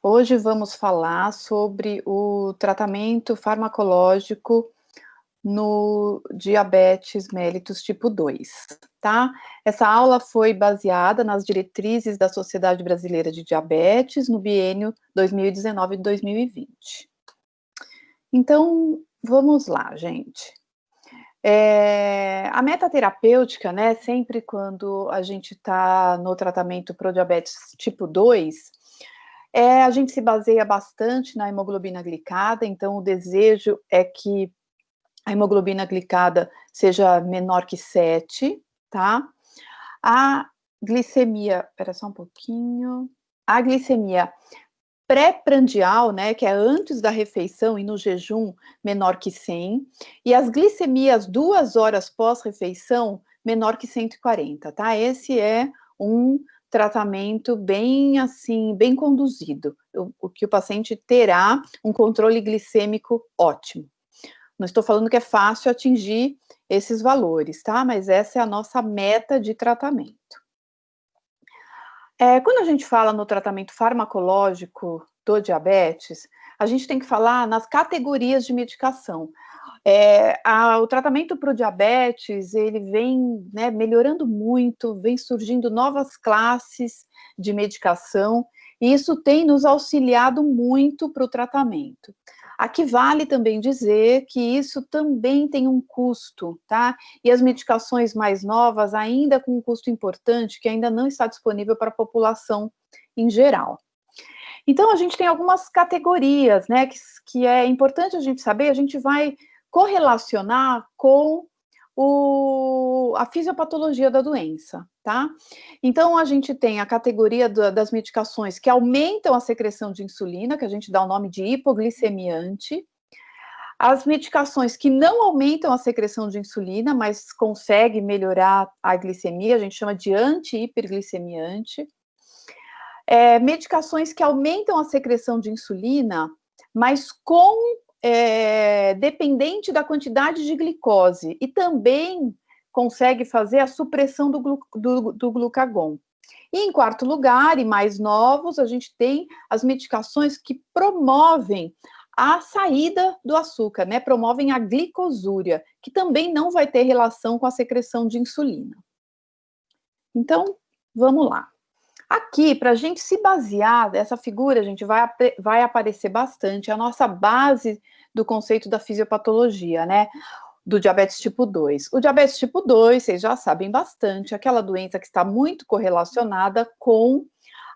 Hoje vamos falar sobre o tratamento farmacológico no diabetes mellitus tipo 2, tá? Essa aula foi baseada nas diretrizes da Sociedade Brasileira de Diabetes no biênio 2019-2020. Então, vamos lá, gente. A meta terapêutica, né, sempre quando a gente está no tratamento pro diabetes tipo 2, a gente se baseia bastante na hemoglobina glicada, então o desejo é que a hemoglobina glicada seja menor que 7, tá? A glicemia, espera só um pouquinho. A glicemia pré-prandial, né, que é antes da refeição e no jejum, menor que 100, e as glicemias 2 horas pós-refeição, menor que 140, tá? Esse é um tratamento bem, assim, bem conduzido, o que o paciente terá um controle glicêmico ótimo. Não estou falando que é fácil atingir esses valores, tá? Mas essa é a nossa meta de tratamento. Quando a gente fala no tratamento farmacológico do diabetes, a gente tem que falar nas categorias de medicação. O tratamento para o diabetes, ele vem, né, melhorando muito, vem surgindo novas classes de medicação, e isso tem nos auxiliado muito para o tratamento. Aqui vale também dizer que isso também tem um custo, tá? E as medicações mais novas, ainda com um custo importante, que ainda não está disponível para a população em geral. Então, a gente tem algumas categorias, né, que é importante a gente saber, a gente vai correlacionar com a fisiopatologia da doença, tá? Então, a gente tem a categoria das medicações que aumentam a secreção de insulina, que a gente dá o nome de hipoglicemiante, as medicações que não aumentam a secreção de insulina, mas conseguem melhorar a glicemia, a gente chama de anti-hiperglicemiante. Medicações que aumentam a secreção de insulina, mas dependente da quantidade de glicose, e também consegue fazer a supressão do glucagon. E em quarto lugar, e mais novos, a gente tem as medicações que promovem a saída do açúcar, né? Promovem a glicosúria, que também não vai ter relação com a secreção de insulina. Então, vamos lá. Aqui, para a gente se basear, essa figura, a gente vai aparecer bastante, a nossa base do conceito da fisiopatologia, né? Do diabetes tipo 2. O diabetes tipo 2, vocês já sabem bastante, aquela doença que está muito correlacionada com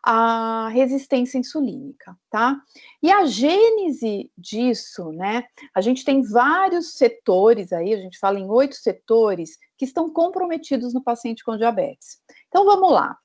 a resistência insulínica, tá? E a gênese disso, né? A gente tem vários setores aí, a gente fala em 8 setores que estão comprometidos no paciente com diabetes. Então vamos lá.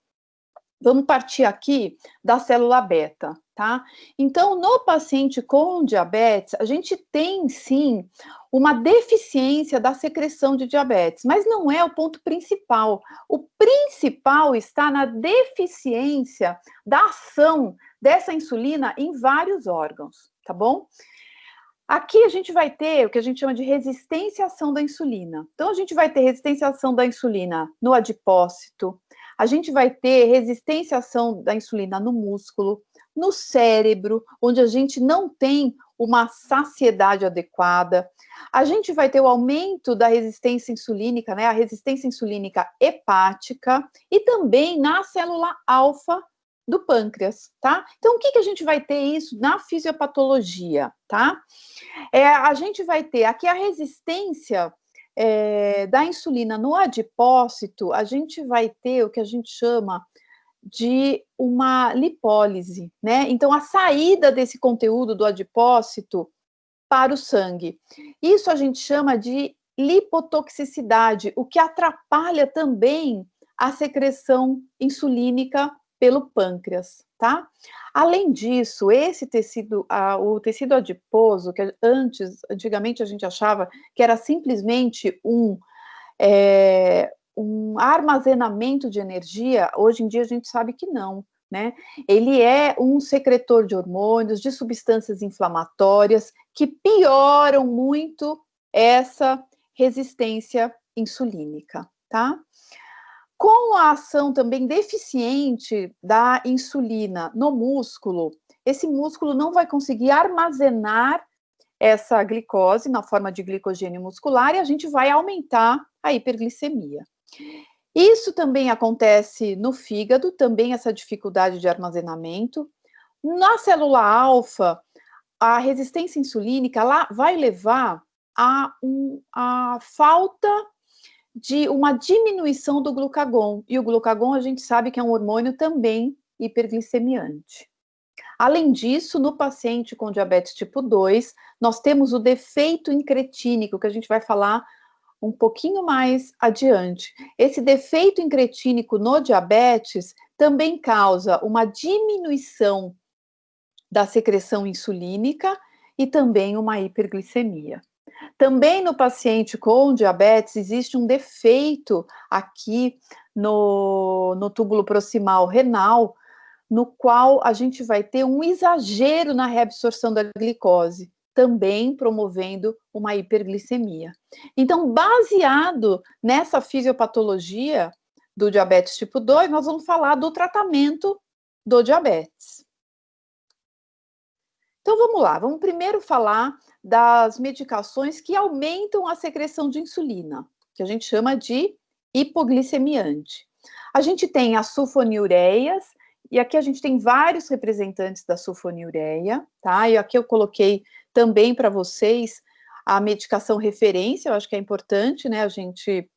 Vamos partir aqui da célula beta, tá? Então, no paciente com diabetes, a gente tem, sim, uma deficiência da secreção de diabetes, mas não é o ponto principal. O principal está na deficiência da ação dessa insulina em vários órgãos, tá bom? Aqui a gente vai ter o que a gente chama de resistência à ação da insulina. Então, a gente vai ter resistência à ação da insulina no adipócito, a gente vai ter resistência à ação da insulina no músculo, no cérebro, onde a gente não tem uma saciedade adequada. A gente vai ter o aumento da resistência insulínica, né, a resistência insulínica hepática, e também na célula alfa do pâncreas, tá? Então, o que a gente vai ter isso na fisiopatologia, tá? A gente vai ter aqui a resistência da insulina no adipócito, a gente vai ter o que a gente chama de uma lipólise, né? Então, a saída desse conteúdo do adipócito para o sangue. Isso a gente chama de lipotoxicidade, o que atrapalha também a secreção insulínica pelo pâncreas, tá? Além disso, esse tecido, o tecido adiposo, que antigamente a gente achava que era simplesmente um armazenamento de energia, hoje em dia a gente sabe que não, né? Ele é um secretor de hormônios, de substâncias inflamatórias que pioram muito essa resistência insulínica, tá? Com a ação também deficiente da insulina no músculo, esse músculo não vai conseguir armazenar essa glicose na forma de glicogênio muscular e a gente vai aumentar a hiperglicemia. Isso também acontece no fígado, também essa dificuldade de armazenamento. Na célula alfa, a resistência insulínica lá vai levar a falta de uma diminuição do glucagon. E o glucagon a gente sabe que é um hormônio também hiperglicemiante. Além disso, no paciente com diabetes tipo 2, nós temos o defeito incretínico, que a gente vai falar um pouquinho mais adiante. Esse defeito incretínico no diabetes também causa uma diminuição da secreção insulínica e também uma hiperglicemia. Também no paciente com diabetes existe um defeito aqui no túbulo proximal renal, no qual a gente vai ter um exagero na reabsorção da glicose, também promovendo uma hiperglicemia. Então, baseado nessa fisiopatologia do diabetes tipo 2, nós vamos falar do tratamento do diabetes. Então, vamos lá, vamos primeiro falar das medicações que aumentam a secreção de insulina, que a gente chama de hipoglicemiante. A gente tem as sulfonilureias, e aqui a gente tem vários representantes da sulfonilureia, tá? E aqui eu coloquei também para vocês a medicação referência, eu acho que é importante, né? A gente,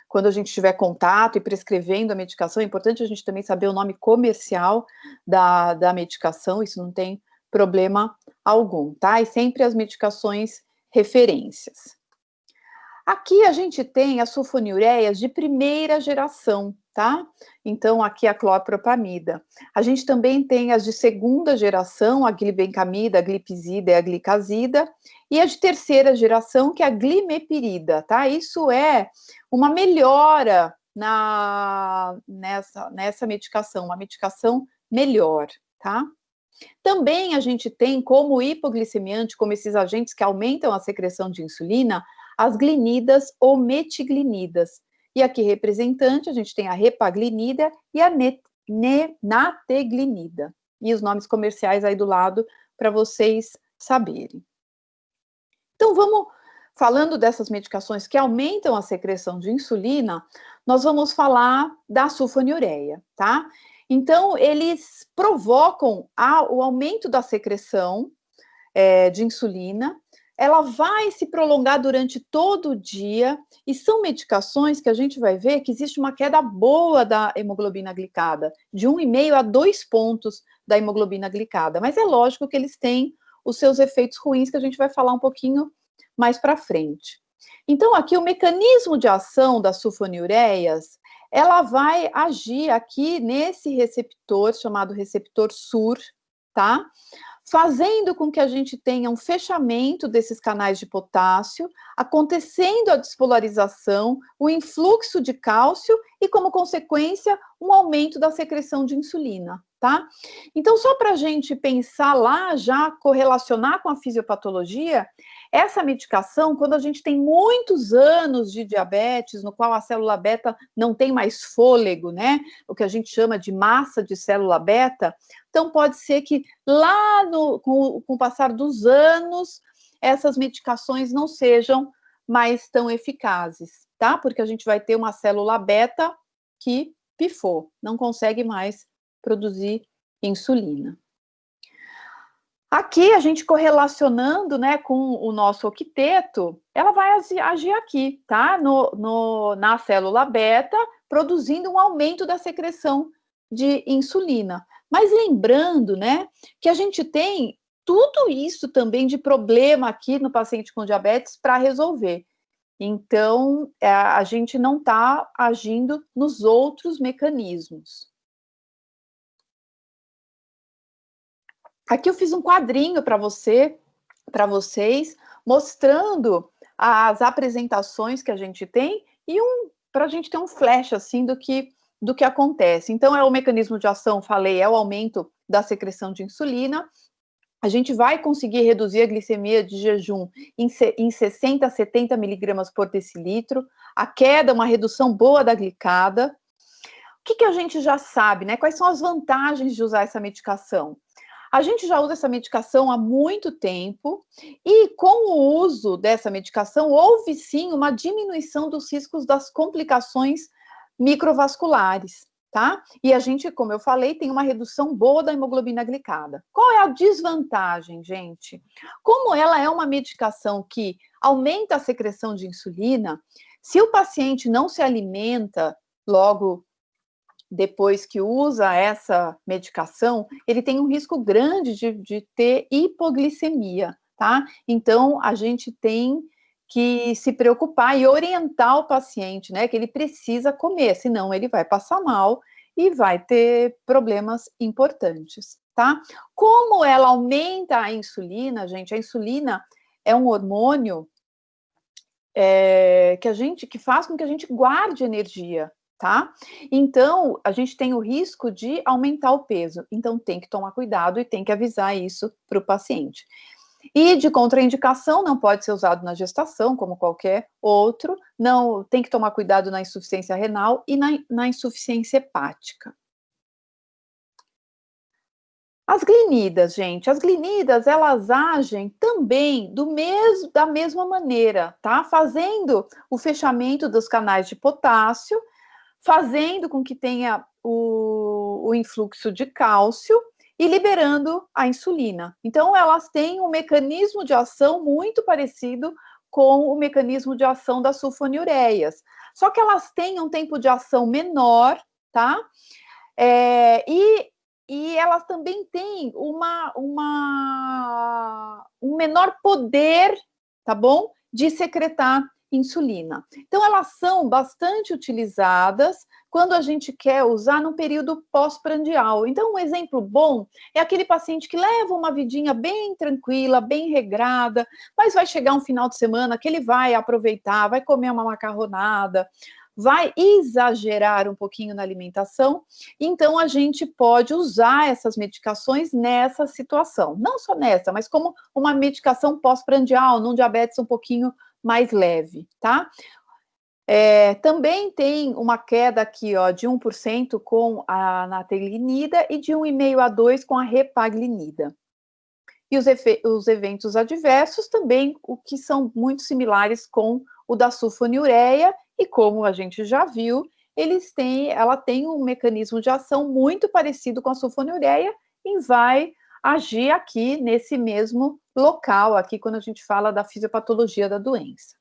quando a gente tiver contato e prescrevendo a medicação, é importante a gente também saber o nome comercial da medicação, isso não tem problema algum, tá? E sempre as medicações referências. Aqui a gente tem as sulfonilureias de primeira geração, tá? Então, aqui a clopropamida. A gente também tem as de segunda geração, a glibencamida, a glipizida e a glicazida, e a de terceira geração, que é a glimepirida, tá? Isso é uma melhora nessa medicação, uma medicação melhor, tá? Também a gente tem como hipoglicemiante, como esses agentes que aumentam a secreção de insulina, as glinidas ou metiglinidas. E aqui, representante, a gente tem a repaglinida e a nateglinida. E os nomes comerciais aí do lado, para vocês saberem. Então, vamos, falando dessas medicações que aumentam a secreção de insulina, nós vamos falar da sulfonilureia, tá? Então, eles provocam o aumento da secreção de insulina, ela vai se prolongar durante todo o dia, e são medicações que a gente vai ver que existe uma queda boa da hemoglobina glicada, de 1,5 a 2 pontos da hemoglobina glicada, mas é lógico que eles têm os seus efeitos ruins, que a gente vai falar um pouquinho mais para frente. Então, aqui o mecanismo de ação das sulfonilureias, ela vai agir aqui nesse receptor, chamado receptor SUR, tá? Fazendo com que a gente tenha um fechamento desses canais de potássio, acontecendo a despolarização, o influxo de cálcio e, como consequência, um aumento da secreção de insulina, tá? Então, só para a gente pensar lá, já correlacionar com a fisiopatologia, essa medicação, quando a gente tem muitos anos de diabetes, no qual a célula beta não tem mais fôlego, né? O que a gente chama de massa de célula beta. Então, pode ser que lá com o passar dos anos, essas medicações não sejam mais tão eficazes, tá? Porque a gente vai ter uma célula beta que pifou, não consegue mais produzir insulina. Aqui, a gente correlacionando, né, com o nosso octeto, ela vai agir aqui, tá? Na célula beta, produzindo um aumento da secreção de insulina. Mas lembrando, né, que a gente tem tudo isso também de problema aqui no paciente com diabetes para resolver. Então, a gente não está agindo nos outros mecanismos. Aqui eu fiz um quadrinho para vocês, mostrando as apresentações que a gente tem e para a gente ter um flash assim do que acontece. Então, é o mecanismo de ação, falei, é o aumento da secreção de insulina. A gente vai conseguir reduzir a glicemia de jejum em 60 a 70 miligramas por decilitro, a queda, uma redução boa da glicada. que a gente já sabe, né? Quais são as vantagens de usar essa medicação? A gente já usa essa medicação há muito tempo e com o uso dessa medicação houve sim uma diminuição dos riscos das complicações microvasculares, tá? E a gente, como eu falei, tem uma redução boa da hemoglobina glicada. Qual é a desvantagem, gente? Como ela é uma medicação que aumenta a secreção de insulina, se o paciente não se alimenta logo depois que usa essa medicação, ele tem um risco grande de ter hipoglicemia, tá? Então, a gente tem que se preocupar e orientar o paciente, né, que ele precisa comer, senão ele vai passar mal e vai ter problemas importantes, tá? Como ela aumenta a insulina, gente, a insulina é um hormônio que faz com que a gente guarde energia, tá? Então, a gente tem o risco de aumentar o peso. Então, tem que tomar cuidado e tem que avisar isso para o paciente. E de contraindicação, não pode ser usado na gestação, como qualquer outro. Não, tem que tomar cuidado na insuficiência renal e na insuficiência hepática. As glinidas, gente, as glinidas, elas agem também da mesma maneira, tá? Fazendo o fechamento dos canais de potássio, fazendo com que tenha o influxo de cálcio e liberando a insulina. Então, elas têm um mecanismo de ação muito parecido com o mecanismo de ação das sulfonilureias. Só que elas têm um tempo de ação menor, tá? E elas também têm um menor poder, tá bom? De secretar insulina. Então, elas são bastante utilizadas quando a gente quer usar no período pós-prandial. Então, um exemplo bom é aquele paciente que leva uma vidinha bem tranquila, bem regrada, mas vai chegar um final de semana que ele vai aproveitar, vai comer uma macarronada, vai exagerar um pouquinho na alimentação, então a gente pode usar essas medicações nessa situação. Não só nessa, mas como uma medicação pós-prandial, num diabetes um pouquinho mais leve, tá? Também tem uma queda aqui, ó, de 1% com a natrelinida e de 1,5% a 2% com a repaglinida. E os eventos adversos também, o que são muito similares com o da sulfonilureia, e como a gente já viu, ela tem um mecanismo de ação muito parecido com a sulfonilureia e vai agir aqui nesse mesmo local, aqui quando a gente fala da fisiopatologia da doença.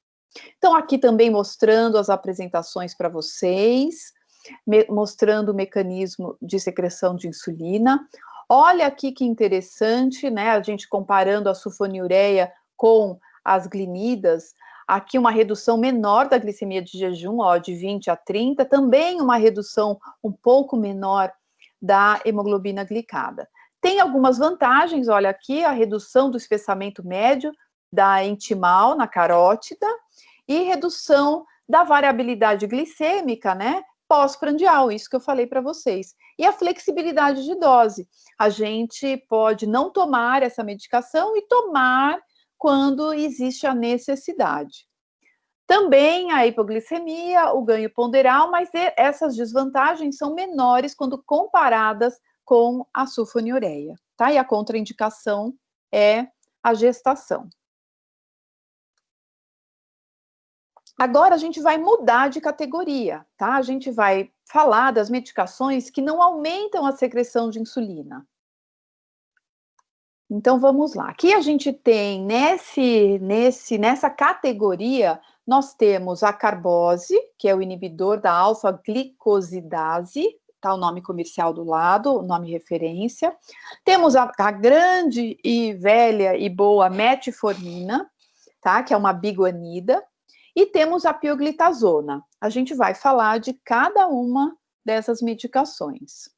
Então, aqui também mostrando as apresentações para vocês, mostrando o mecanismo de secreção de insulina. Olha aqui que interessante, né? A gente comparando a sulfonilureia com as glinidas, aqui uma redução menor da glicemia de jejum, ó, de 20 a 30, também uma redução um pouco menor da hemoglobina glicada. Tem algumas vantagens, olha aqui, a redução do espessamento médio da intimal na carótida e redução da variabilidade glicêmica, né, pós-prandial, isso que eu falei para vocês. E a flexibilidade de dose. A gente pode não tomar essa medicação e tomar quando existe a necessidade. Também a hipoglicemia, o ganho ponderal, mas essas desvantagens são menores quando comparadas com a sulfonilureia, tá? E a contraindicação é a gestação. Agora a gente vai mudar de categoria, tá? A gente vai falar das medicações que não aumentam a secreção de insulina. Então vamos lá. Aqui a gente tem nessa categoria, nós temos a carbose, que é o inibidor da alfa-glicosidase, tá o nome comercial do lado, o nome referência. Temos a grande e velha e boa metformina, tá? Que é uma biguanida. E temos a pioglitazona. A gente vai falar de cada uma dessas medicações.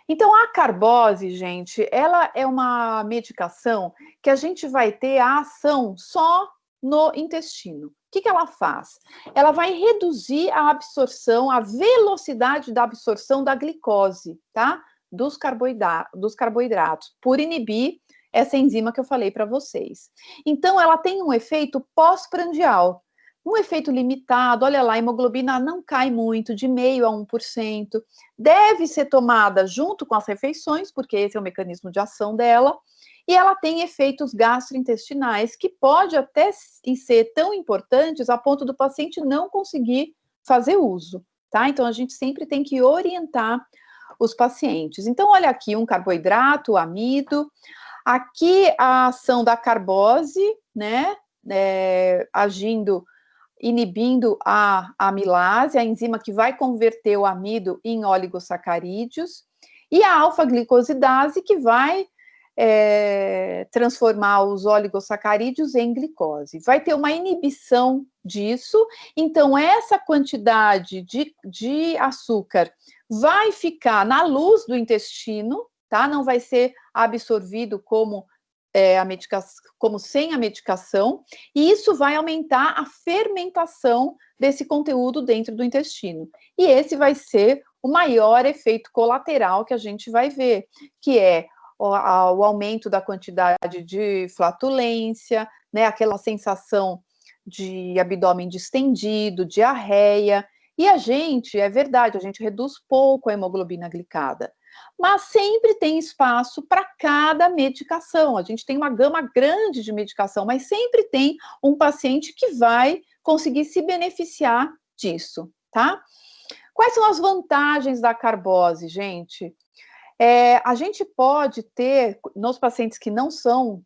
Então, a carbose, gente, ela é uma medicação que a gente vai ter a ação só no intestino. O que ela faz? Ela vai reduzir a absorção, a velocidade da absorção da glicose, tá? Dos carboidratos, por inibir essa enzima que eu falei para vocês. Então, ela tem um efeito pós-prandial. um efeito limitado, olha lá, a hemoglobina não cai muito, de 0,5% a 1%, deve ser tomada junto com as refeições, porque esse é o mecanismo de ação dela, e ela tem efeitos gastrointestinais que pode até ser tão importantes a ponto do paciente não conseguir fazer uso, tá? Então, a gente sempre tem que orientar os pacientes. Então, olha aqui, um carboidrato, o amido, aqui a ação da carbose, né, agindo, inibindo a amilase, a enzima que vai converter o amido em oligosacarídeos, e a alfa-glicosidase, que vai transformar os oligosacarídeos em glicose. Vai ter uma inibição disso, então essa quantidade de açúcar vai ficar na luz do intestino, tá? Não vai ser absorvido como a medicação, como sem a medicação, e isso vai aumentar a fermentação desse conteúdo dentro do intestino. E esse vai ser o maior efeito colateral que a gente vai ver, que é o aumento da quantidade de flatulência, né, aquela sensação de abdômen distendido, diarreia, e é verdade, a gente reduz pouco a hemoglobina glicada, mas sempre tem espaço para cada medicação. A gente tem uma gama grande de medicação, mas sempre tem um paciente que vai conseguir se beneficiar disso, tá? Quais são as vantagens da carbose, gente? A gente pode ter, nos pacientes que não são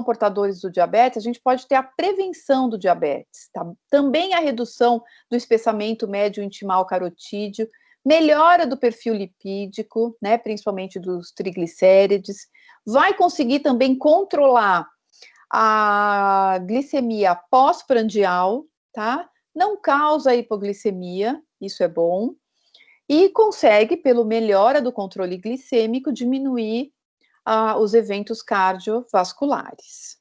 portadores do diabetes, a gente pode ter a prevenção do diabetes, tá? Também a redução do espessamento médio intimal carotídeo, melhora do perfil lipídico, né, principalmente dos triglicérides, vai conseguir também controlar a glicemia pós-prandial, tá? Não causa hipoglicemia, isso é bom, e consegue, pelo melhora do controle glicêmico, diminuir os eventos cardiovasculares.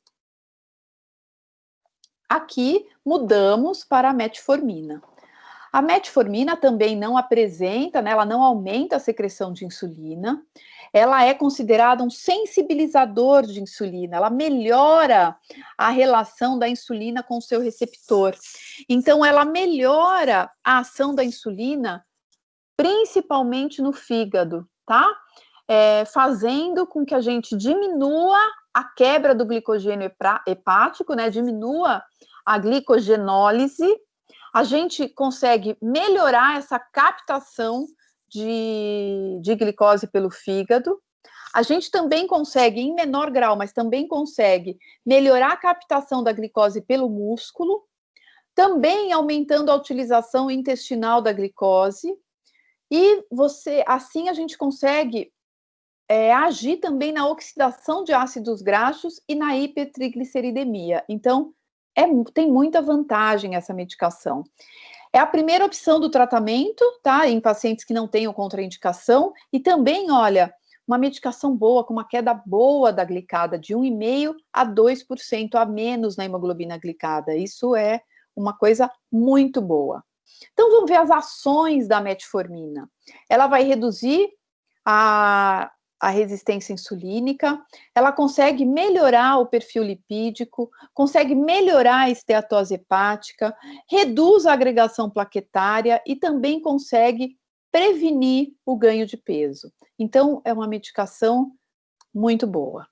Aqui, mudamos para a metformina. A metformina também não apresenta, né, ela não aumenta a secreção de insulina, ela é considerada um sensibilizador de insulina, ela melhora a relação da insulina com o seu receptor. Então, ela melhora a ação da insulina principalmente no fígado, tá? Fazendo com que a gente diminua a quebra do glicogênio hepático, né? Diminua a glicogenólise. A gente consegue melhorar essa captação de glicose pelo fígado. A gente também consegue, em menor grau, mas também consegue melhorar a captação da glicose pelo músculo, também aumentando a utilização intestinal da glicose. E assim a gente consegue agir também na oxidação de ácidos graxos e na hipertrigliceridemia. Então, tem muita vantagem essa medicação. É a primeira opção do tratamento, tá? Em pacientes que não tenham contraindicação. E também, olha, uma medicação boa, com uma queda boa da glicada, de 1,5% a 2% a menos na hemoglobina glicada. Isso é uma coisa muito boa. Então, vamos ver as ações da metformina. Ela vai reduzir a resistência insulínica, ela consegue melhorar o perfil lipídico, consegue melhorar a esteatose hepática, reduz a agregação plaquetária e também consegue prevenir o ganho de peso. Então, é uma medicação muito boa.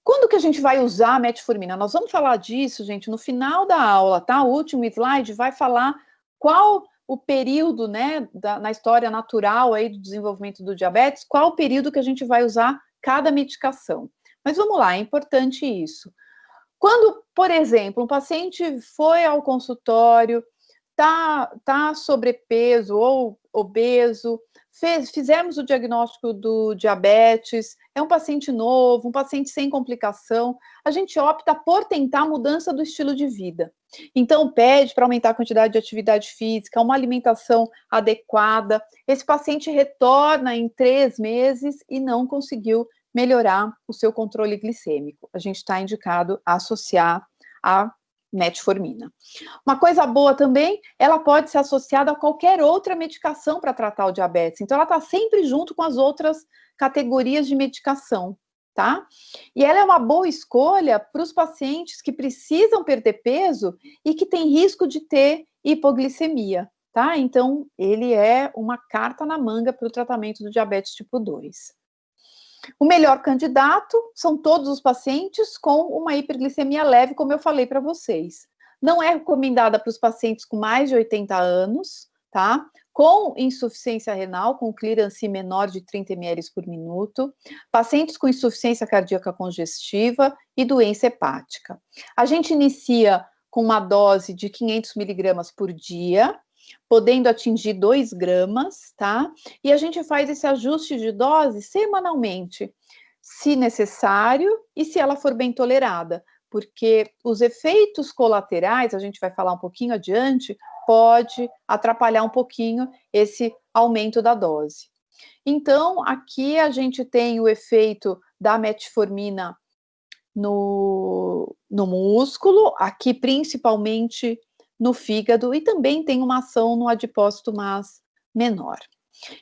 Quando que a gente vai usar a metformina? Nós vamos falar disso, gente, no final da aula, tá? O último slide vai falar qual o período, né, na história natural aí do desenvolvimento do diabetes, qual o período que a gente vai usar cada medicação. Mas vamos lá, é importante isso. Quando, por exemplo, um paciente foi ao consultório, tá sobrepeso ou obeso, fizemos o diagnóstico do diabetes, é um paciente novo, um paciente sem complicação, a gente opta por tentar a mudança do estilo de vida. Então, pede para aumentar a quantidade de atividade física, uma alimentação adequada. Esse paciente retorna em 3 meses e não conseguiu melhorar o seu controle glicêmico. A gente está indicado a associar a metformina. Uma coisa boa também, ela pode ser associada a qualquer outra medicação para tratar o diabetes. Então, ela está sempre junto com as outras categorias de medicação, tá? E ela é uma boa escolha para os pacientes que precisam perder peso e que têm risco de ter hipoglicemia, tá? Então, ele é uma carta na manga para o tratamento do diabetes tipo 2. O melhor candidato são todos os pacientes com uma hiperglicemia leve, como eu falei para vocês. Não é recomendada para os pacientes com mais de 80 anos, tá? Com insuficiência renal, com clearance menor de 30 ml por minuto, pacientes com insuficiência cardíaca congestiva e doença hepática. A gente inicia com uma dose de 500 miligramas por dia, podendo atingir 2 gramas, tá? E a gente faz esse ajuste de dose semanalmente, se necessário e se ela for bem tolerada, porque os efeitos colaterais, a gente vai falar um pouquinho adiante, pode atrapalhar um pouquinho esse aumento da dose. Então, aqui a gente tem o efeito da metformina no músculo, aqui principalmente no fígado, e também tem uma ação no adipócito mas menor.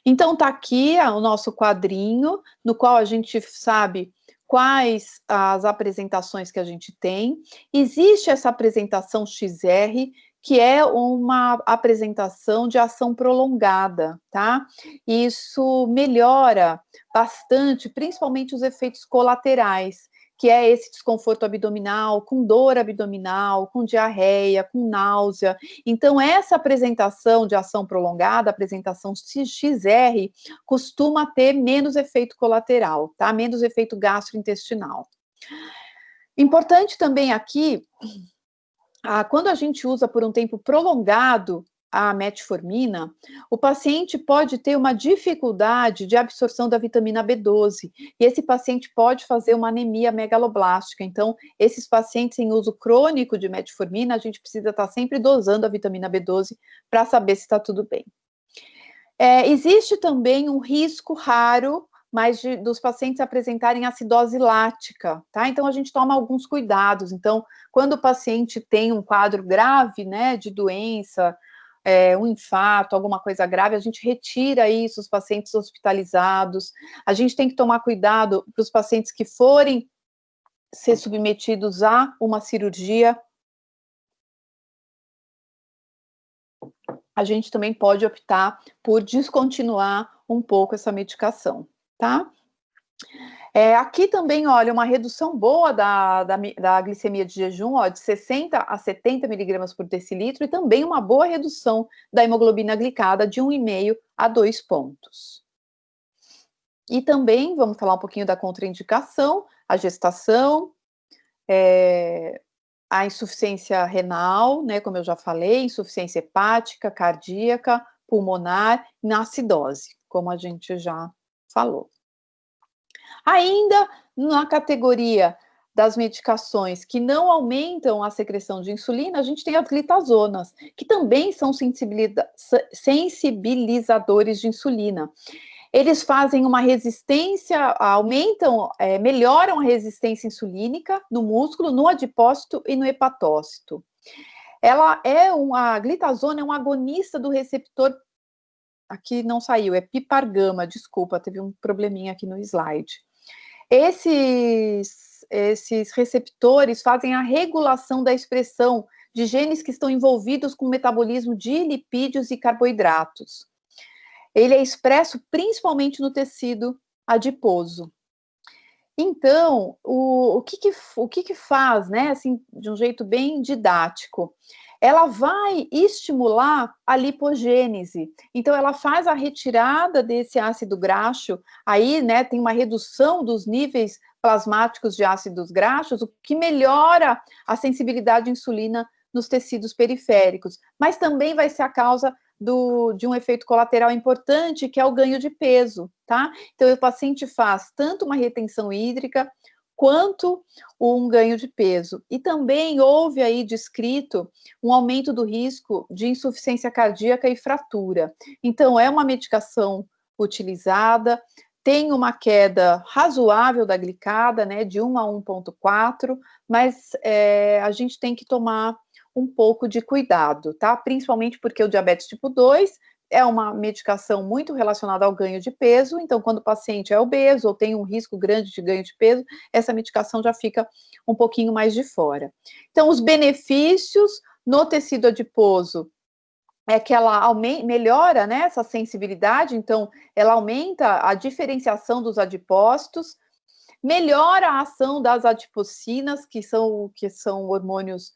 Então, tá aqui o nosso quadrinho, no qual a gente sabe quais as apresentações que a gente tem. Existe essa apresentação XR, que é uma apresentação de ação prolongada, tá? Isso melhora bastante, principalmente os efeitos colaterais, que é esse desconforto abdominal, com dor abdominal, com diarreia, com náusea. Então, essa apresentação de ação prolongada, a apresentação XR, costuma ter menos efeito colateral, tá? Menos efeito gastrointestinal. Importante também aqui, quando a gente usa por um tempo prolongado a metformina, o paciente pode ter uma dificuldade de absorção da vitamina B12, e esse paciente pode fazer uma anemia megaloblástica. Então, esses pacientes em uso crônico de metformina, a gente precisa estar sempre dosando a vitamina B12 para saber se está tudo bem. Existe também um risco raro, mas dos pacientes apresentarem acidose lática, tá? Então, a gente toma alguns cuidados. Então, quando o paciente tem um quadro grave, né, de doença, um infarto, alguma coisa grave, a gente retira isso, os pacientes hospitalizados. A gente tem que tomar cuidado para os pacientes que forem ser submetidos a uma cirurgia. A gente também pode optar por descontinuar um pouco essa medicação, tá? Aqui também, olha, uma redução boa da glicemia de jejum, ó, de 60 a 70 miligramas por decilitro, e também uma boa redução da hemoglobina glicada de 1,5 a 2 pontos. E também, vamos falar um pouquinho da contraindicação, a gestação, a insuficiência renal, né, como eu já falei, insuficiência hepática, cardíaca, pulmonar, e na acidose, como a gente já falou. Ainda na categoria das medicações que não aumentam a secreção de insulina, a gente tem as glitazonas, que também são sensibilizadores de insulina. Eles fazem uma resistência, melhoram a resistência insulínica no músculo, no adipócito e no hepatócito. A glitazona é um agonista do receptor, aqui não saiu, é pipargama, desculpa, teve um probleminha aqui no slide. Esses receptores fazem a regulação da expressão de genes que estão envolvidos com o metabolismo de lipídios e carboidratos. Ele é expresso principalmente no tecido adiposo. Então, o que faz, né, assim, de um jeito bem didático? Ela vai estimular a lipogênese. Então, ela faz a retirada desse ácido graxo, aí, né, tem uma redução dos níveis plasmáticos de ácidos graxos, o que melhora a sensibilidade à insulina nos tecidos periféricos, mas também vai ser a causa de um efeito colateral importante, que é o ganho de peso, tá? Então, o paciente faz tanto uma retenção hídrica, quanto um ganho de peso. E também houve aí descrito um aumento do risco de insuficiência cardíaca e fratura. Então, é uma medicação utilizada, tem uma queda razoável da glicada, né, de 1 a 1,4, mas a gente tem que tomar um pouco de cuidado, tá? Principalmente porque o diabetes tipo 2 é uma medicação muito relacionada ao ganho de peso, então quando o paciente é obeso ou tem um risco grande de ganho de peso, essa medicação já fica um pouquinho mais de fora. Então, os benefícios no tecido adiposo é que ela melhora, né, essa sensibilidade, então ela aumenta a diferenciação dos adipócitos, melhora a ação das adipocinas, que são hormônios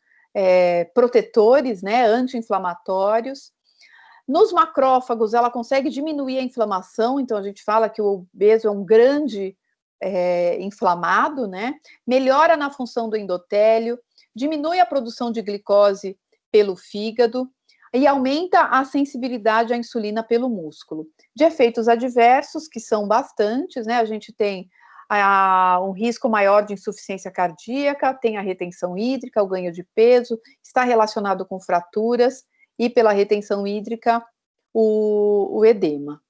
protetores, né, anti-inflamatórios. Nos macrófagos, ela consegue diminuir a inflamação, então a gente fala que o obeso é um grande inflamado, né? Melhora na função do endotélio, diminui a produção de glicose pelo fígado e aumenta a sensibilidade à insulina pelo músculo. De efeitos adversos, que são bastantes, né? A gente tem um risco maior de insuficiência cardíaca, tem a retenção hídrica, o ganho de peso, está relacionado com fraturas, e pela retenção hídrica, o edema.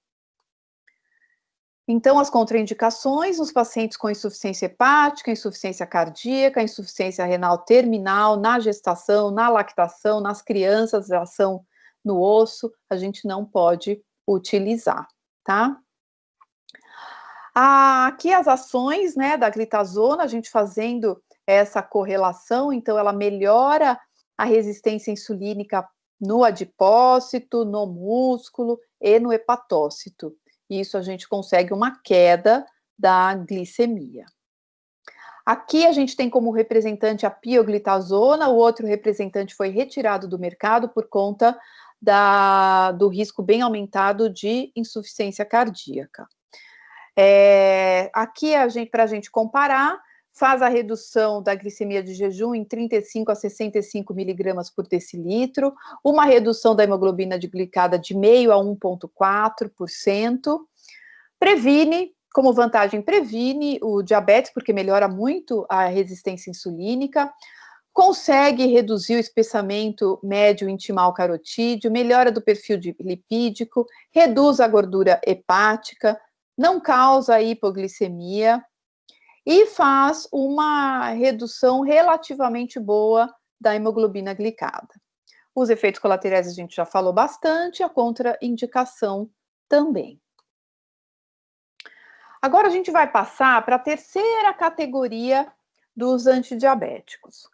Então, as contraindicações nos pacientes com insuficiência hepática, insuficiência cardíaca, insuficiência renal terminal, na gestação, na lactação, nas crianças, ação no osso, a gente não pode utilizar, tá? Aqui as ações, né, da glitazona, a gente fazendo essa correlação, então ela melhora a resistência insulínica no adipócito, no músculo e no hepatócito. Isso a gente consegue uma queda da glicemia. Aqui a gente tem como representante a pioglitazona, o outro representante foi retirado do mercado por conta do risco bem aumentado de insuficiência cardíaca. Aqui para a gente comparar, faz a redução da glicemia de jejum em 35 a 65 miligramas por decilitro, uma redução da hemoglobina glicada de 0,5% a 1,4%, previne, como vantagem, previne o diabetes, porque melhora muito a resistência insulínica, consegue reduzir o espessamento médio intimal carotídeo, melhora do perfil lipídico, reduz a gordura hepática, não causa hipoglicemia e faz uma redução relativamente boa da hemoglobina glicada. Os efeitos colaterais a gente já falou bastante, a contraindicação também. Agora a gente vai passar para a terceira categoria dos antidiabéticos.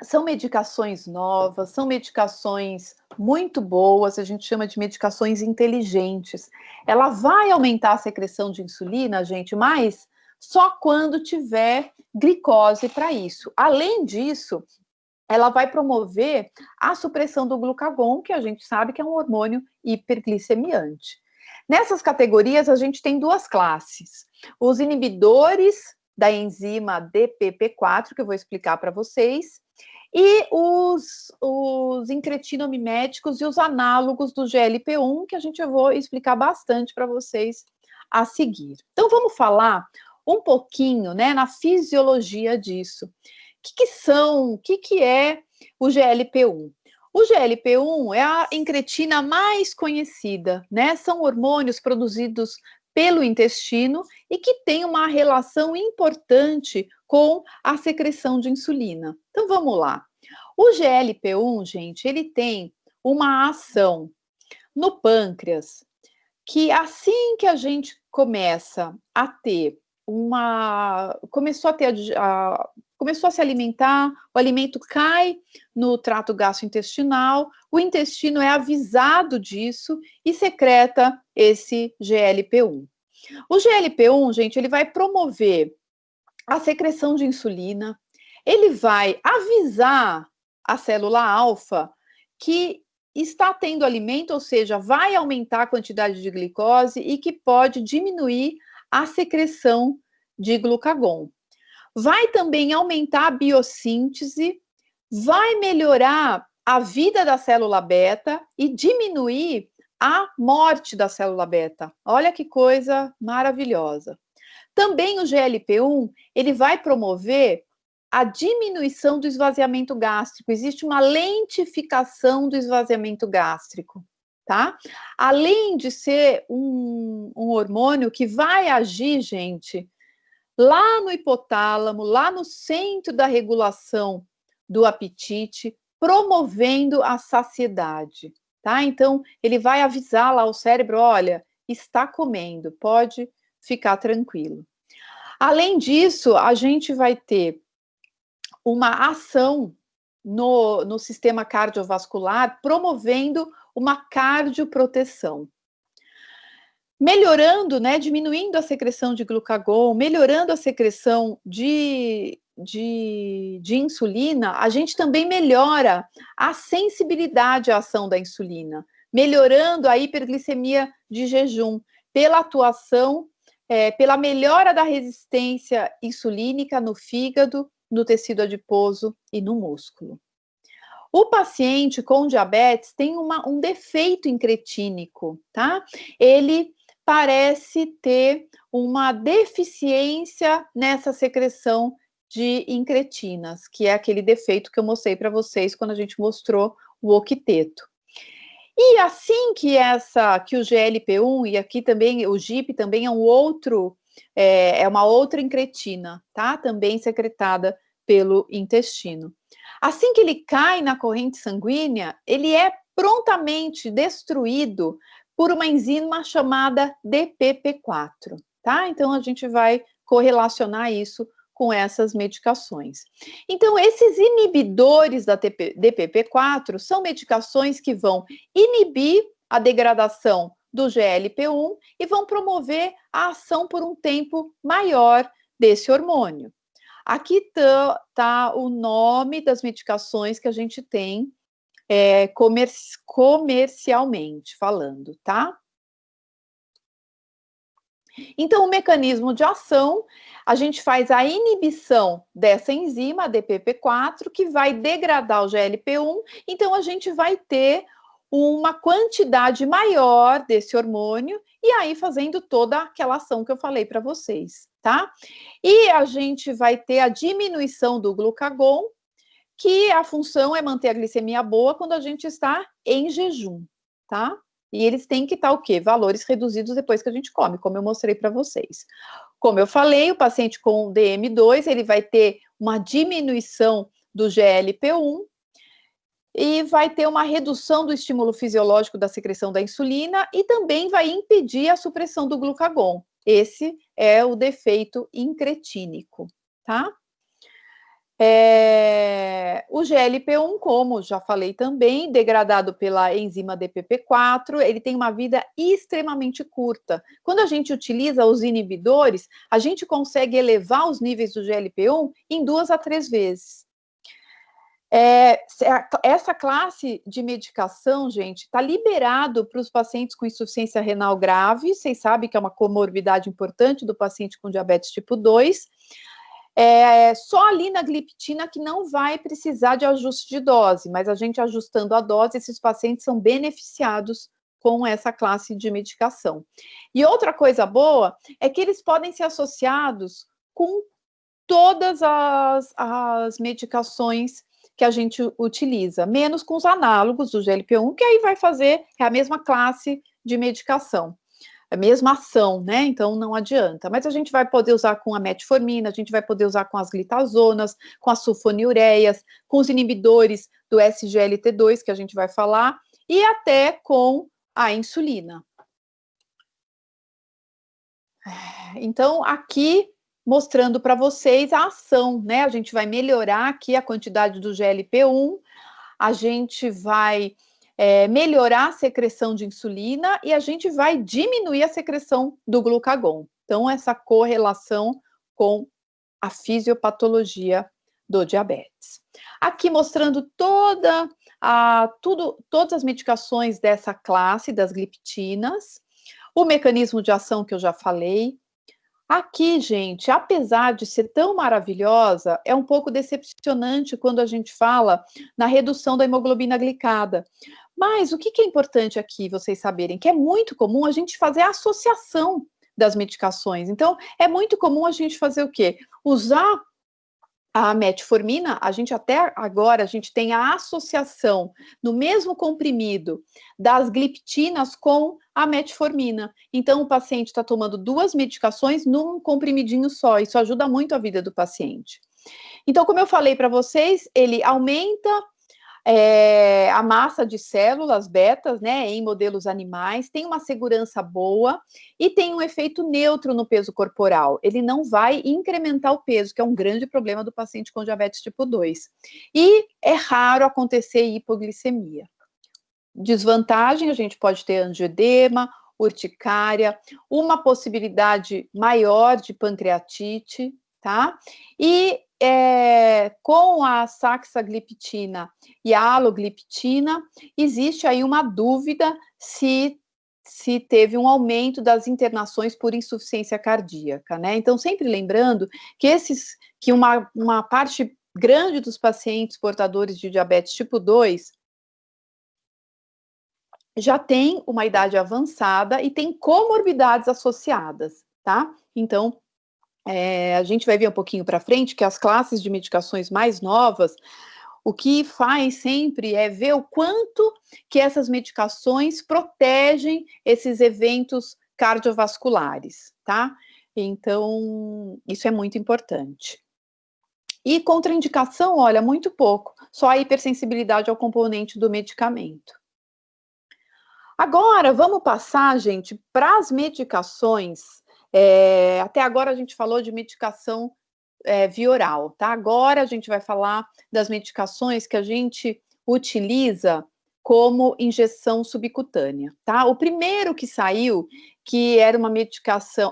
São medicações novas, são medicações muito boas, a gente chama de medicações inteligentes. Ela vai aumentar a secreção de insulina, gente, mas só quando tiver glicose para isso. Além disso, ela vai promover a supressão do glucagon, que a gente sabe que é um hormônio hiperglicemiante. Nessas categorias, a gente tem duas classes. Os inibidores da enzima DPP4, que eu vou explicar para vocês, e os incretinomiméticos e os análogos do GLP-1, que eu vou explicar bastante para vocês a seguir. Então, vamos falar um pouquinho, né, na fisiologia disso. O que é o GLP-1? O GLP-1 é a incretina mais conhecida, né? São hormônios produzidos pelo intestino e que tem uma relação importante com a secreção de insulina. Então, vamos lá. O GLP-1, gente, ele tem uma ação no pâncreas que assim que a gente começa a ter começou a se alimentar, o alimento cai no trato gastrointestinal, o intestino é avisado disso e secreta esse GLP-1. O GLP-1, gente, ele vai promover a secreção de insulina, ele vai avisar a célula alfa que está tendo alimento, ou seja, vai aumentar a quantidade de glicose e que pode diminuir a secreção de glucagon. Vai também aumentar a biossíntese, vai melhorar a vida da célula beta e diminuir a morte da célula beta. Olha que coisa maravilhosa. Também o GLP-1, ele vai promover a diminuição do esvaziamento gástrico. Existe uma lentificação do esvaziamento gástrico, tá? Além de ser um hormônio que vai agir, gente, lá no hipotálamo, lá no centro da regulação do apetite, promovendo a saciedade, tá? Então, ele vai avisar lá o cérebro, olha, está comendo, pode ficar tranquilo. Além disso, a gente vai ter uma ação no sistema cardiovascular, promovendo uma cardioproteção. Melhorando, né, diminuindo a secreção de glucagon, melhorando a secreção de insulina, a gente também melhora a sensibilidade à ação da insulina, melhorando a hiperglicemia de jejum, pela atuação, pela melhora da resistência insulínica no fígado, no tecido adiposo e no músculo. O paciente com diabetes tem um defeito incretínico, tá? Ele parece ter uma deficiência nessa secreção de incretinas, que é aquele defeito que eu mostrei para vocês quando a gente mostrou o octeto. E assim que o GLP-1 e aqui também o GIP também é uma outra incretina, tá? Também secretada pelo intestino. Assim que ele cai na corrente sanguínea, ele é prontamente destruído por uma enzima chamada DPP4, tá? Então, a gente vai correlacionar isso com essas medicações. Então, esses inibidores da DPP4 são medicações que vão inibir a degradação do GLP-1 e vão promover a ação por um tempo maior desse hormônio. Aqui tá o nome das medicações que a gente tem comercialmente falando, tá? Então, o mecanismo de ação, a gente faz a inibição dessa enzima, a DPP4, que vai degradar o GLP-1, então a gente vai ter uma quantidade maior desse hormônio, e aí fazendo toda aquela ação que eu falei para vocês, tá? E a gente vai ter a diminuição do glucagon, que a função é manter a glicemia boa quando a gente está em jejum, tá? E eles têm que estar o quê? Valores reduzidos depois que a gente come, como eu mostrei para vocês. Como eu falei, o paciente com DM2, ele vai ter uma diminuição do GLP-1 e vai ter uma redução do estímulo fisiológico da secreção da insulina e também vai impedir a supressão do glucagon. Esse é o defeito incretínico, tá? O GLP-1, como já falei também, degradado pela enzima DPP4, ele tem uma vida extremamente curta. Quando a gente utiliza os inibidores, a gente consegue elevar os níveis do GLP-1 em 2 a 3 vezes. Essa classe de medicação, gente, está liberado para os pacientes com insuficiência renal grave, vocês sabem que é uma comorbidade importante do paciente com diabetes tipo 2, só a linagliptina que não vai precisar de ajuste de dose, mas a gente ajustando a dose, esses pacientes são beneficiados com essa classe de medicação. E outra coisa boa é que eles podem ser associados com todas as medicações que a gente utiliza, menos com os análogos do GLP-1, que aí vai fazer a mesma classe de medicação. A mesma ação, né? Então não adianta. Mas a gente vai poder usar com a metformina, a gente vai poder usar com as glitazonas, com as sulfonilureias, com os inibidores do SGLT2, que a gente vai falar, e até com a insulina. Então, aqui mostrando para vocês a ação, né? A gente vai melhorar aqui a quantidade do GLP-1, a gente vai melhorar a secreção de insulina e a gente vai diminuir a secreção do glucagon. Então, essa correlação com a fisiopatologia do diabetes. Aqui mostrando todas as medicações dessa classe, das gliptinas, o mecanismo de ação que eu já falei. Aqui, gente, apesar de ser tão maravilhosa, é um pouco decepcionante quando a gente fala na redução da hemoglobina glicada. Mas o que é importante aqui vocês saberem? Que é muito comum a gente fazer a associação das medicações. Então, é muito comum a gente fazer o quê? Usar a metformina, a gente até agora, a gente tem a associação no mesmo comprimido das gliptinas com a metformina. Então, o paciente está tomando 2 medicações num comprimidinho só. Isso ajuda muito a vida do paciente. Então, como eu falei para vocês, ele aumenta a massa de células betas, né, em modelos animais, tem uma segurança boa e tem um efeito neutro no peso corporal. Ele não vai incrementar o peso, que é um grande problema do paciente com diabetes tipo 2. E é raro acontecer hipoglicemia. Desvantagem, a gente pode ter angioedema, urticária, uma possibilidade maior de pancreatite, tá? E com a saxagliptina e a alogliptina, existe aí uma dúvida se teve um aumento das internações por insuficiência cardíaca, né? Então, sempre lembrando que uma parte grande dos pacientes portadores de diabetes tipo 2 já tem uma idade avançada e tem comorbidades associadas, tá? Então, a gente vai ver um pouquinho para frente que as classes de medicações mais novas, o que faz sempre é ver o quanto que essas medicações protegem esses eventos cardiovasculares, tá? Então, isso é muito importante. E contraindicação, olha, muito pouco, só a hipersensibilidade ao componente do medicamento. Agora, vamos passar, gente, para as medicações. Até agora a gente falou de medicação via oral, tá? Agora a gente vai falar das medicações que a gente utiliza como injeção subcutânea, tá? O primeiro que saiu, que era uma medicação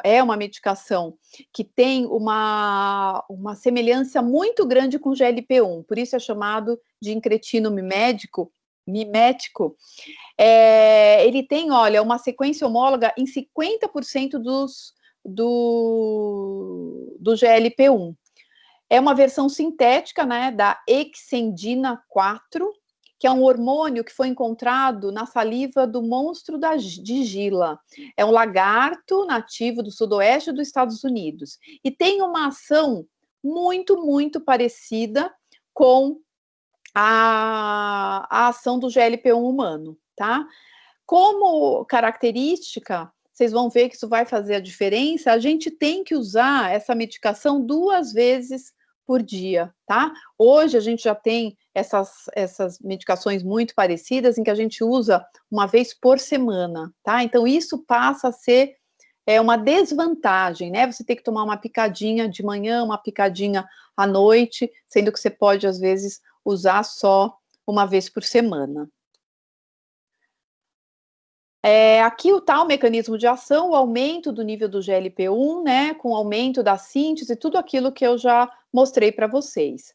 que tem uma semelhança muito grande com GLP-1, por isso é chamado de incretino mimético, ele tem, olha, uma sequência homóloga em 50% do GLP-1. É uma versão sintética, né, da exendina 4, que é um hormônio que foi encontrado na saliva do monstro de Gila. É um lagarto nativo do sudoeste dos Estados Unidos. E tem uma ação muito, muito parecida com a ação do GLP-1 humano, tá? Como característica, vocês vão ver que isso vai fazer a diferença, a gente tem que usar essa medicação 2 vezes por dia, tá? Hoje a gente já tem essas medicações muito parecidas, em que a gente usa uma vez por semana, tá? Então, isso passa a ser uma desvantagem, né? Você tem que tomar uma picadinha de manhã, uma picadinha à noite, sendo que você pode, às vezes, usar só uma vez por semana. Aqui o tal mecanismo de ação, o aumento do nível do GLP-1, né, com o aumento da síntese, tudo aquilo que eu já mostrei para vocês.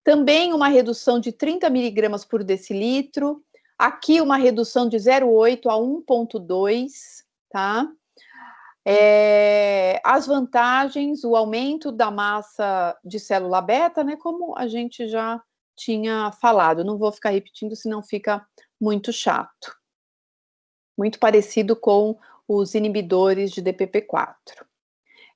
Também uma redução de 30 miligramas por decilitro, aqui uma redução de 0,8 a 1,2, tá? As vantagens, o aumento da massa de célula beta, né, como a gente já tinha falado, não vou ficar repetindo, senão fica muito chato. Muito parecido com os inibidores de DPP-4.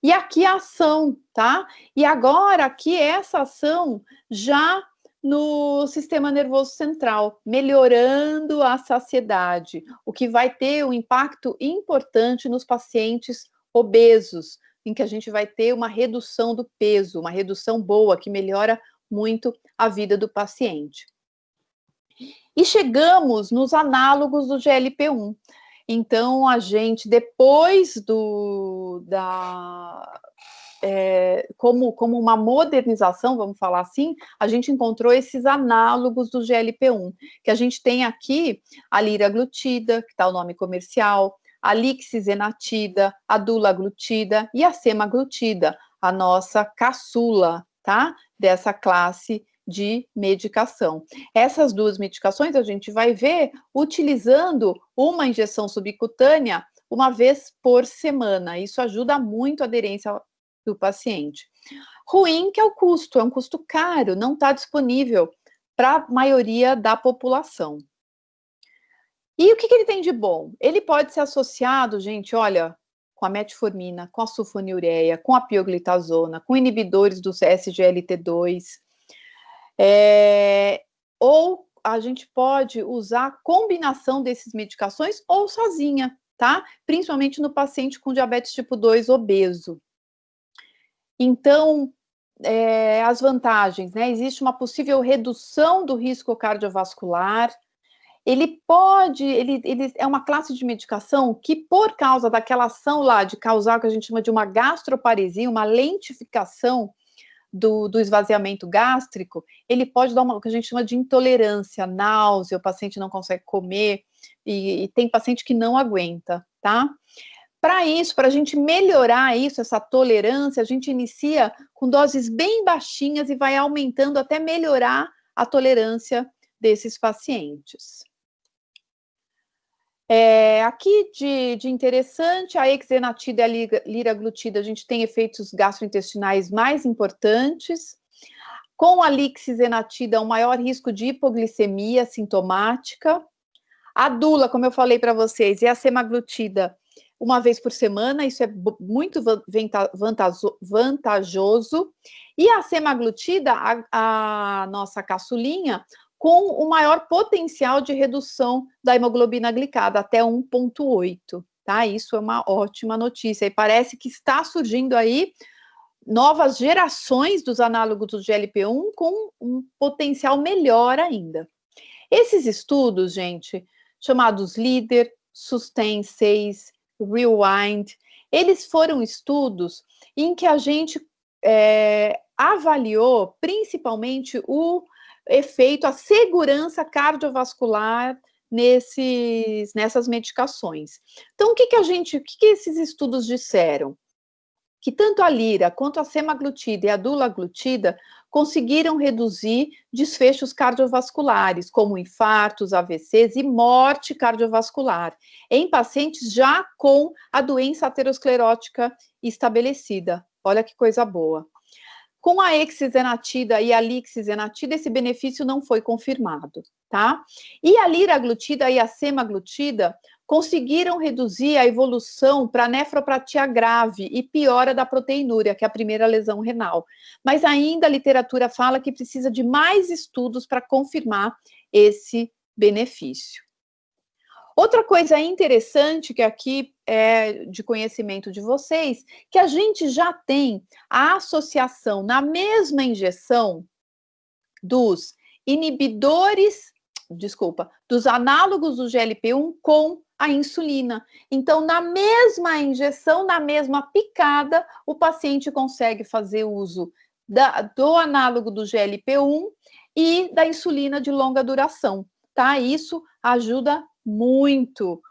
E aqui a ação, tá? E agora aqui essa ação já no sistema nervoso central, melhorando a saciedade, o que vai ter um impacto importante nos pacientes obesos, em que a gente vai ter uma redução do peso, uma redução boa, que melhora muito a vida do paciente. E chegamos nos análogos do GLP-1. Então, a gente, depois como uma modernização, vamos falar assim, a gente encontrou esses análogos do GLP-1, que a gente tem aqui a liraglutida, que está o nome comercial, a lixisenatida, a dulaglutida e a semaglutida, a nossa caçula, tá? Dessa classe de medicação. Essas 2 medicações a gente vai ver utilizando uma injeção subcutânea uma vez por semana. Isso ajuda muito a aderência do paciente. Ruim que é o custo, é um custo caro, não está disponível para a maioria da população. E o que ele tem de bom? Ele pode ser associado, gente, olha, com a metformina, com a sulfonilureia, com a pioglitazona, com inibidores do SGLT2, ou a gente pode usar a combinação dessas medicações ou sozinha, tá? Principalmente no paciente com diabetes tipo 2 obeso. Então, as vantagens, né? Existe uma possível redução do risco cardiovascular. Ele é uma classe de medicação que, por causa daquela ação lá de causar o que a gente chama de uma gastroparesia, uma lentificação do esvaziamento gástrico, ele pode dar o que a gente chama de intolerância, náusea, o paciente não consegue comer, e tem paciente que não aguenta, tá? Para isso, para a gente melhorar isso, essa tolerância, a gente inicia com doses bem baixinhas e vai aumentando até melhorar a tolerância desses pacientes. Aqui de interessante, a exenatida e a liraglutida, a gente tem efeitos gastrointestinais mais importantes. Com a lixazenatida, um maior risco de hipoglicemia sintomática. A dula, como eu falei para vocês, e a semaglutida, uma vez por semana, isso é muito vantajoso. E a semaglutida, a nossa caçulinha, com o maior potencial de redução da hemoglobina glicada, até 1,8, tá? Isso é uma ótima notícia. E parece que está surgindo aí novas gerações dos análogos do GLP-1 com um potencial melhor ainda. Esses estudos, gente, chamados LEADER, SUSTAIN 6, REWIND, eles foram estudos em que a gente avaliou principalmente o efeito, a segurança cardiovascular nessas medicações. Então, o que esses estudos disseram? Que tanto a lira quanto a semaglutida e a dulaglutida conseguiram reduzir desfechos cardiovasculares, como infartos, AVCs e morte cardiovascular, em pacientes já com a doença aterosclerótica estabelecida. Olha que coisa boa. Com a exenatida e a lixazenatida, esse benefício não foi confirmado, tá? E a liraglutida e a semaglutida conseguiram reduzir a evolução para nefropatia grave e piora da proteinúria, que é a primeira lesão renal. Mas ainda a literatura fala que precisa de mais estudos para confirmar esse benefício. Outra coisa interessante que aqui é de conhecimento de vocês, que a gente já tem a associação na mesma injeção dos dos análogos do GLP-1 com a insulina. Então, na mesma injeção, na mesma picada, o paciente consegue fazer uso do análogo do GLP-1 e da insulina de longa duração, tá? Isso ajuda muito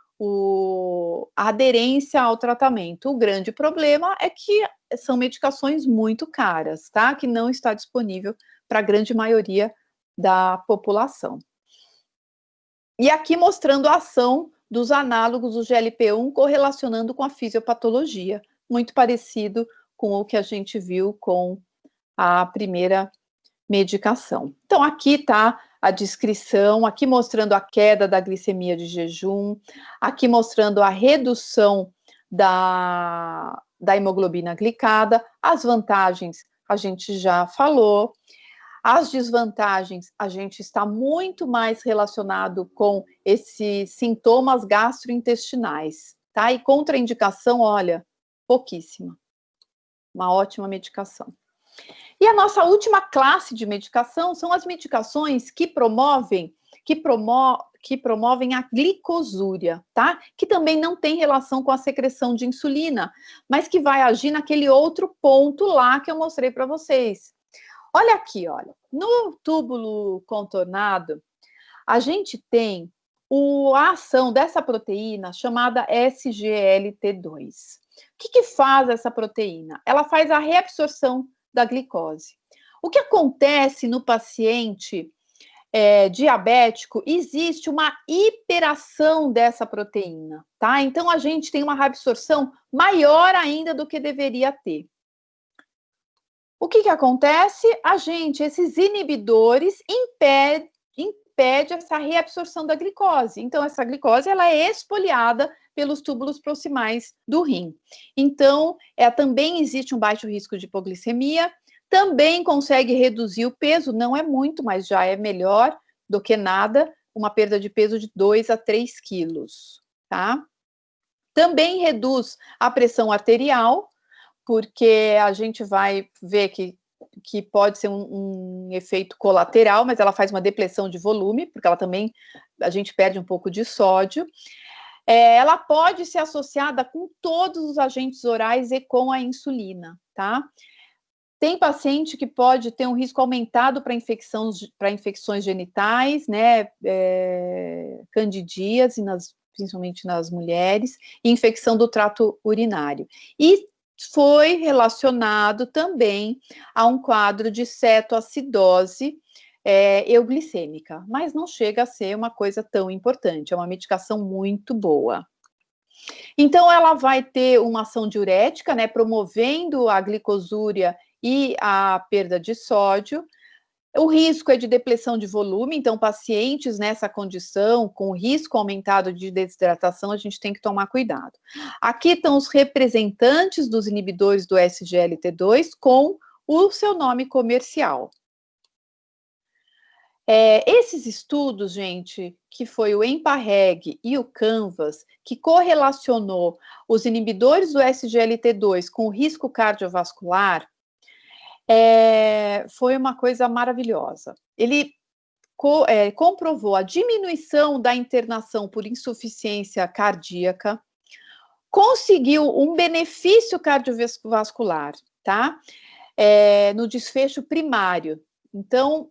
a aderência ao tratamento. O grande problema é que são medicações muito caras, tá? Que não está disponível para a grande maioria da população. E aqui mostrando a ação dos análogos do GLP-1 correlacionando com a fisiopatologia, muito parecido com o que a gente viu com a primeira medicação. Então, aqui está a descrição, aqui mostrando a queda da glicemia de jejum, aqui mostrando a redução da hemoglobina glicada, as vantagens a gente já falou, as desvantagens a gente está muito mais relacionado com esses sintomas gastrointestinais, tá? E contraindicação, olha, pouquíssima. Uma ótima medicação. E a nossa última classe de medicação são as medicações que promovem a glicosúria, tá? Que também não tem relação com a secreção de insulina, mas que vai agir naquele outro ponto lá que eu mostrei para vocês. Olha aqui, olha. No túbulo contornado, a gente tem a ação dessa proteína chamada SGLT2. O que faz essa proteína? Ela faz a reabsorção da glicose. O que acontece no paciente diabético, existe uma hiperação dessa proteína, tá? Então, a gente tem uma reabsorção maior ainda do que deveria ter. O que acontece? Esses inibidores impede essa reabsorção da glicose. Então, essa glicose ela é expoliada pelos túbulos proximais do rim. Então, também existe um baixo risco de hipoglicemia, também consegue reduzir o peso, não é muito, mas já é melhor do que nada, uma perda de peso de 2 a 3 quilos, tá? Também reduz a pressão arterial, porque a gente vai ver que que pode ser um efeito colateral, mas ela faz uma depressão de volume, porque ela também, a gente perde um pouco de sódio. Ela pode ser associada com todos os agentes orais e com a insulina, tá? Tem paciente que pode ter um risco aumentado para infecções genitais, né? Candidíase, principalmente nas mulheres, e infecção do trato urinário. E foi relacionado também a um quadro de cetoacidose euglicêmica, mas não chega a ser uma coisa tão importante, é uma medicação muito boa. Então, ela vai ter uma ação diurética, né, promovendo a glicosúria e a perda de sódio. O risco é de depressão de volume, então pacientes nessa condição, com risco aumentado de desidratação, a gente tem que tomar cuidado. Aqui estão os representantes dos inibidores do SGLT2 com o seu nome comercial. Esses estudos, gente, que foi o EMPA-REG e o CANVAS, que correlacionou os inibidores do SGLT2 com o risco cardiovascular, foi uma coisa maravilhosa. Ele comprovou a diminuição da internação por insuficiência cardíaca, conseguiu um benefício cardiovascular, tá? No desfecho primário. Então,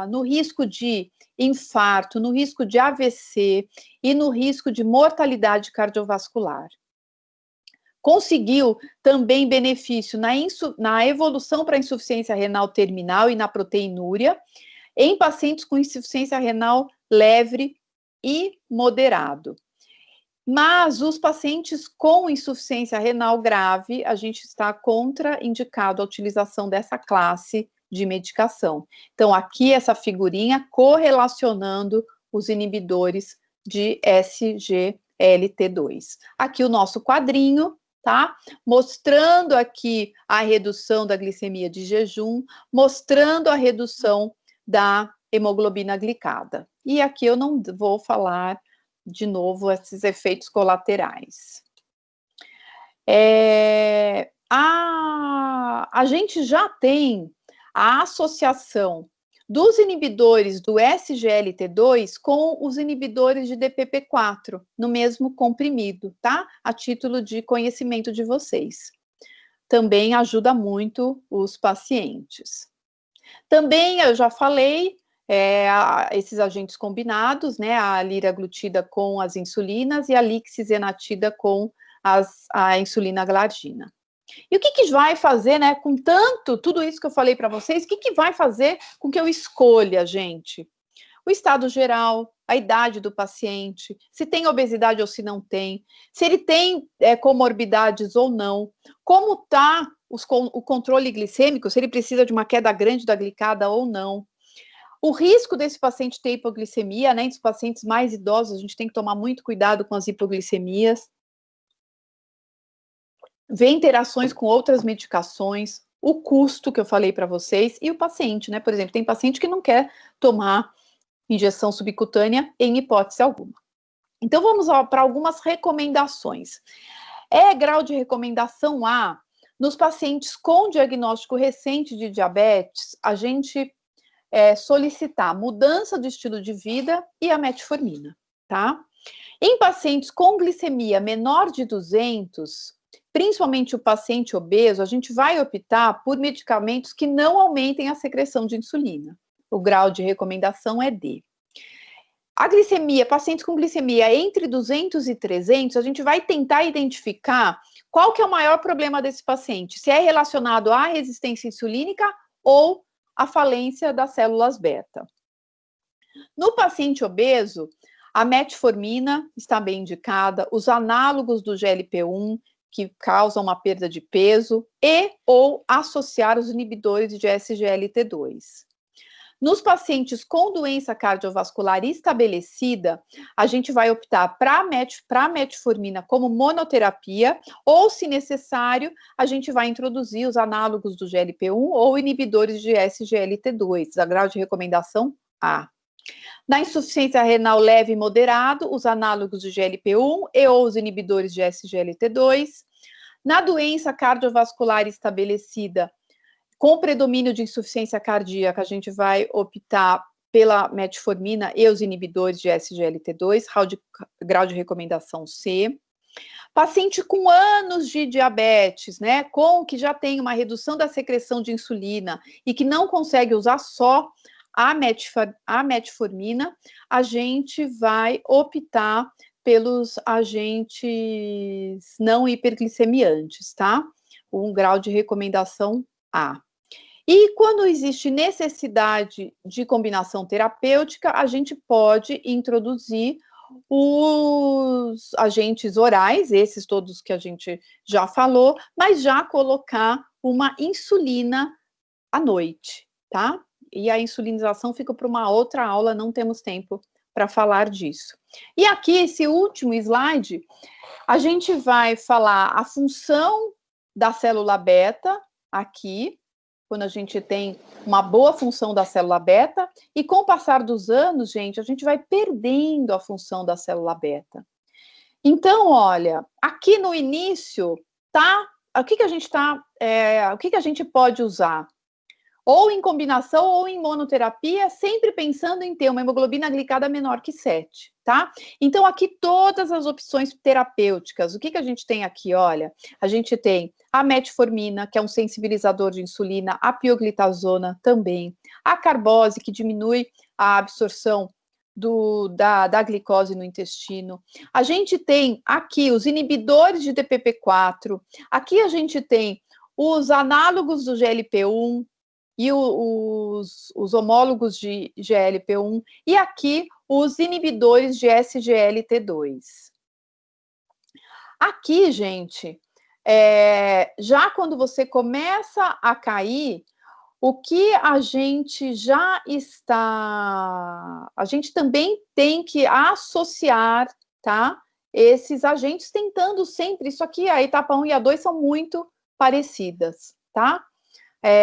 no risco de infarto, no risco de AVC e no risco de mortalidade cardiovascular. Conseguiu também benefício na evolução para insuficiência renal terminal e na proteinúria em pacientes com insuficiência renal leve e moderado. Mas os pacientes com insuficiência renal grave, a gente está contraindicado a utilização dessa classe de medicação. Então, aqui essa figurinha correlacionando os inibidores de SGLT2. Aqui o nosso quadrinho, tá? Mostrando aqui a redução da glicemia de jejum, mostrando a redução da hemoglobina glicada. E aqui eu não vou falar de novo esses efeitos colaterais. A gente já tem a associação dos inibidores do SGLT2 com os inibidores de DPP4 no mesmo comprimido, tá? A título de conhecimento de vocês. Também ajuda muito os pacientes. Também, eu já falei, esses agentes combinados, né? A liraglutida com as insulinas e a lixisenatida com a insulina glargina. E o que vai fazer, né, com tudo isso que eu falei para vocês, o que vai fazer com que eu escolha, gente? O estado geral, a idade do paciente, se tem obesidade ou se não tem, se ele tem comorbidades ou não, como está o controle glicêmico, se ele precisa de uma queda grande da glicada ou não. O risco desse paciente ter hipoglicemia, né, entre os pacientes mais idosos, a gente tem que tomar muito cuidado com as hipoglicemias. Ver interações com outras medicações, o custo que eu falei para vocês e o paciente, né? Por exemplo, tem paciente que não quer tomar injeção subcutânea em hipótese alguma. Então, vamos para algumas recomendações. Grau de recomendação A, nos pacientes com diagnóstico recente de diabetes, a gente solicitar mudança do estilo de vida e a metformina, tá? Em pacientes com glicemia menor de 200, principalmente o paciente obeso, a gente vai optar por medicamentos que não aumentem a secreção de insulina. O grau de recomendação é D. A glicemia, pacientes com glicemia entre 200 e 300, a gente vai tentar identificar qual que é o maior problema desse paciente, se é relacionado à resistência insulínica ou à falência das células beta. No paciente obeso, a metformina está bem indicada, os análogos do GLP-1, que causam uma perda de peso, ou associar os inibidores de SGLT2. Nos pacientes com doença cardiovascular estabelecida, a gente vai optar para a metformina como monoterapia, ou, se necessário, a gente vai introduzir os análogos do GLP-1 ou inibidores de SGLT2, a grau de recomendação A. Na insuficiência renal leve e moderado, os análogos de GLP-1 ou os inibidores de SGLT2. Na doença cardiovascular estabelecida, Com predomínio de insuficiência cardíaca, a gente vai optar pela metformina e os inibidores de SGLT2, grau de recomendação C. Paciente com anos de diabetes, né, que já tem uma redução da secreção de insulina e que não consegue usar só a metformina, a gente vai optar pelos agentes não hiperglicemiantes, tá? Um grau de recomendação A. E quando existe necessidade de combinação terapêutica, a gente pode introduzir os agentes orais, esses todos que a gente já falou, mas já colocar uma insulina à noite, tá? E a insulinização fica para uma outra aula, não temos tempo para falar disso. E aqui, esse último slide, a gente vai falar a função da célula beta, aqui, quando a gente tem uma boa função da célula beta, e com o passar dos anos, gente, a gente vai perdendo a função da célula beta. Então, olha, aqui no início, tá? O que a gente pode usar? Ou em combinação ou em monoterapia, sempre pensando em ter uma hemoglobina glicada menor que 7, tá? Então, aqui todas as opções terapêuticas. O que a gente tem aqui? Olha, a gente tem a metformina, que é um sensibilizador de insulina, a pioglitazona também, a carbose, que diminui a absorção da glicose no intestino. A gente tem aqui os inibidores de DPP-4, aqui a gente tem os análogos do GLP-1, e os homólogos de GLP-1, e aqui os inibidores de SGLT2. Aqui, gente, já quando você começa a cair, o que a gente já está... A gente também tem que associar, tá? Esses agentes, tentando sempre... Isso aqui, a etapa 1 e a 2 são muito parecidas, tá?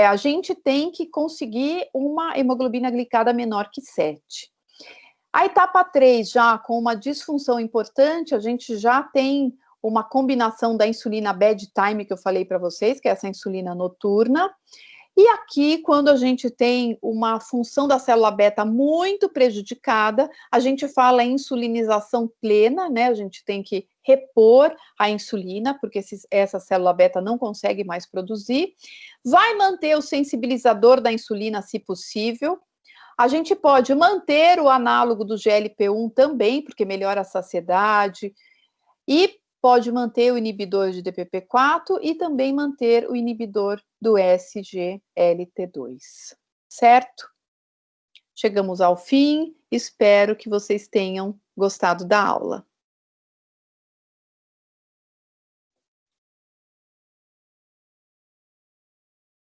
A gente tem que conseguir uma hemoglobina glicada menor que 7. A etapa 3, já com uma disfunção importante, a gente já tem uma combinação da insulina bedtime, que eu falei para vocês, que é essa insulina noturna. E aqui, quando a gente tem uma função da célula beta muito prejudicada, a gente fala em insulinização plena, né? A gente tem que repor a insulina, porque essa célula beta não consegue mais produzir. Vai manter o sensibilizador da insulina, se possível. A gente pode manter o análogo do GLP-1 também, porque melhora a saciedade. E pode manter o inibidor de DPP-4 e também manter o inibidor do SGLT2, certo? Chegamos ao fim, espero que vocês tenham gostado da aula.